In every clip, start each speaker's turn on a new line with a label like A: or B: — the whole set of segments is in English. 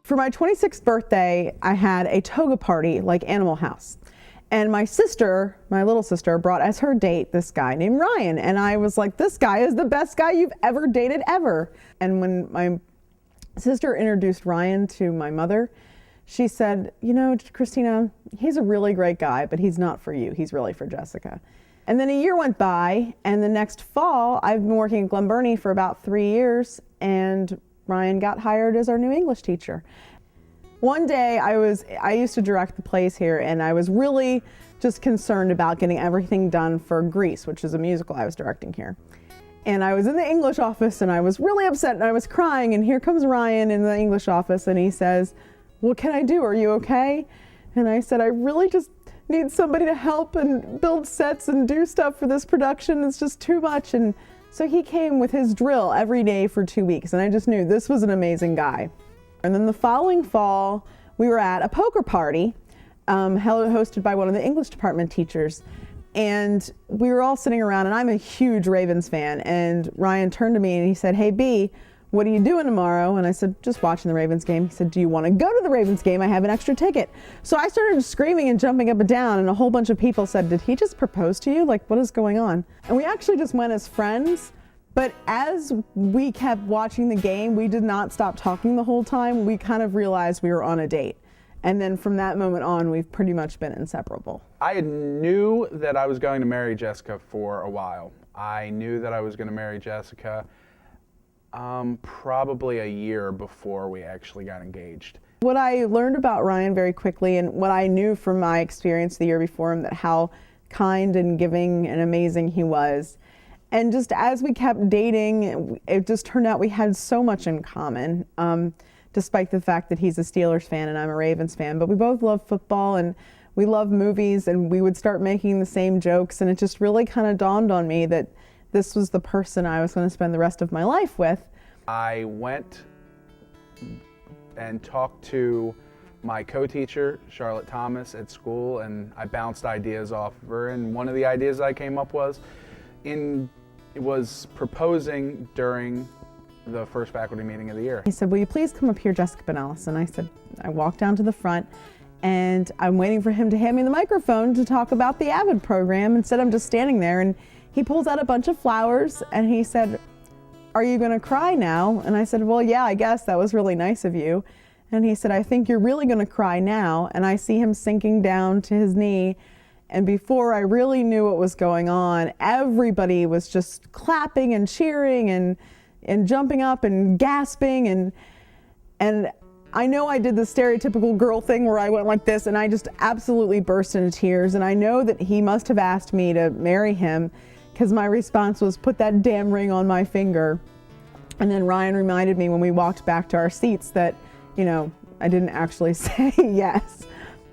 A: For my 26th birthday, I had a toga party like Animal House. And my sister, my little sister, brought as her date this guy named Ryan. And I was like, this guy is the best guy you've ever dated ever. And when my sister introduced Ryan to my mother, she said, you know, Christina, he's a really great guy, but he's not for you. He's really for Jessica. And then a year went by, and the next fall, I've been working at Glen Burnie for about 3 years, and Ryan got hired as our new English teacher. One day I used to direct the plays here, and I was really just concerned about getting everything done for Grease, which is a musical I was directing here. And I was in the English office, and I was really upset, and I was crying, and here comes Ryan in the English office, and he says, what can I do? Are you okay? And I said, I really just need somebody to help and build sets and do stuff for this production. It's just too much. And so he came with his drill every day for 2 weeks, and I just knew this was an amazing guy. And then the following fall, we were at a poker party hosted by one of the English department teachers. And we were all sitting around, and I'm a huge Ravens fan. And Ryan turned to me and he said, hey, B, what are you doing tomorrow? And I said, just watching the Ravens game. He said, do you want to go to the Ravens game? I have an extra ticket. So I started screaming and jumping up and down, and a whole bunch of people said, did he just propose to you? Like, what is going on? And we actually just went as friends. But as we kept watching the game, we did not stop talking the whole time. We kind of realized we were on a date. And then from that moment on, we've pretty much been inseparable.
B: I knew that I was going to marry Jessica for a while. I knew that I was going to marry Jessica probably a year before we actually got engaged.
A: What I learned about Ryan very quickly, and what I knew from my experience the year before him, that how kind and giving and amazing he was. And just as we kept dating, it just turned out we had so much in common, despite the fact that he's a Steelers fan and I'm a Ravens fan. But we both love football and we love movies, and we would start making the same jokes, and it just really kind of dawned on me that this was the person I was going to spend the rest of my life with.
B: I went and talked to my co-teacher, Charlotte Thomas, at school, and I bounced ideas off of her. And one of the ideas I came up was proposing during the first faculty meeting of the year.
A: He said, will you please come up here, Jessica Benellis? And I said, I walked down to the front, and I'm waiting for him to hand me the microphone to talk about the AVID program. Instead, I'm just standing there, and he pulls out a bunch of flowers, and he said, are you going to cry now? And I said, well, yeah, I guess that was really nice of you. And he said, I think you're really going to cry now. And I see him sinking down to his knee. And before I really knew what was going on, everybody was just clapping and cheering and jumping up and gasping. And I know I did the stereotypical girl thing where I went like this, and I just absolutely burst into tears. And I know that he must have asked me to marry him, because my response was, put that damn ring on my finger. And then Ryan reminded me when we walked back to our seats that, you know, I didn't actually say yes.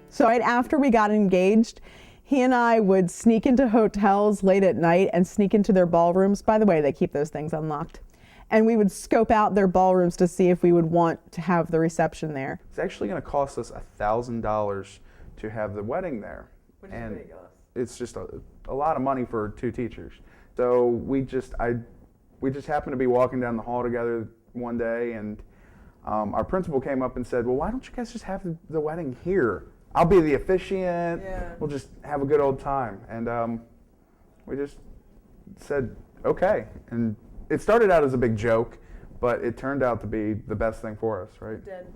A: So after we got engaged, he and I would sneak into hotels late at night and sneak into their ballrooms. By the way, they keep those things unlocked. And we would scope out their ballrooms to see if we would want to have the reception there.
B: It's actually going to cost us $1,000 to have the wedding there.
A: Which is ridiculous.
B: It's just a lot of money for 2 teachers. So we just happened to be walking down the hall together one day, and our principal came up and said, well, why don't you guys just have the wedding here? I'll be the officiant. Yeah. We'll just have a good old time. And we just said, okay. And it started out as a big joke, but it turned out to be the best thing for us, right?
A: It did.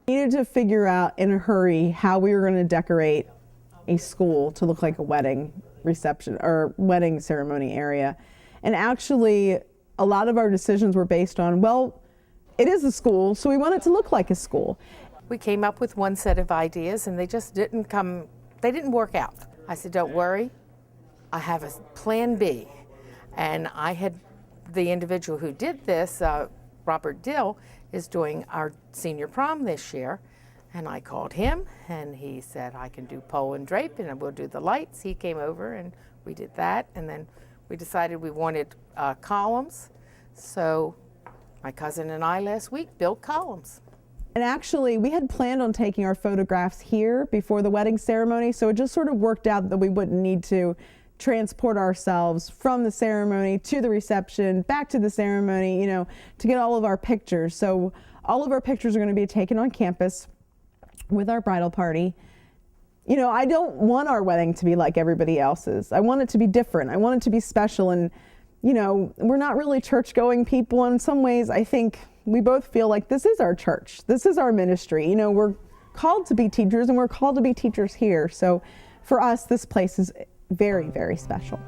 A: We needed to figure out in a hurry how we were going to decorate a school to look like a wedding reception or wedding ceremony area. And actually, a lot of our decisions were based on, well, it is a school, so we want it to look like a school.
C: We came up with one set of ideas, and they just didn't work out. I said, don't worry, I have a plan B. And I had the individual who did this, Robert Dill, is doing our senior prom this year. And I called him, and he said, I can do pole and drape, and we'll do the lights. He came over, and we did that. And then we decided we wanted columns. So my cousin and I last week built columns.
A: And actually, we had planned on taking our photographs here before the wedding ceremony, so it just sort of worked out that we wouldn't need to transport ourselves from the ceremony to the reception, back to the ceremony, you know, to get all of our pictures. So All of our pictures are going to be taken on campus with our bridal party. You know, I don't want our wedding to be like everybody else's. I want it to be different. I want it to be special. And, you know, we're not really church-going people. In some ways, I think we both feel like this is our church. This is our ministry. You know, we're called to be teachers, and we're called to be teachers here. So for us, this place is very, very special.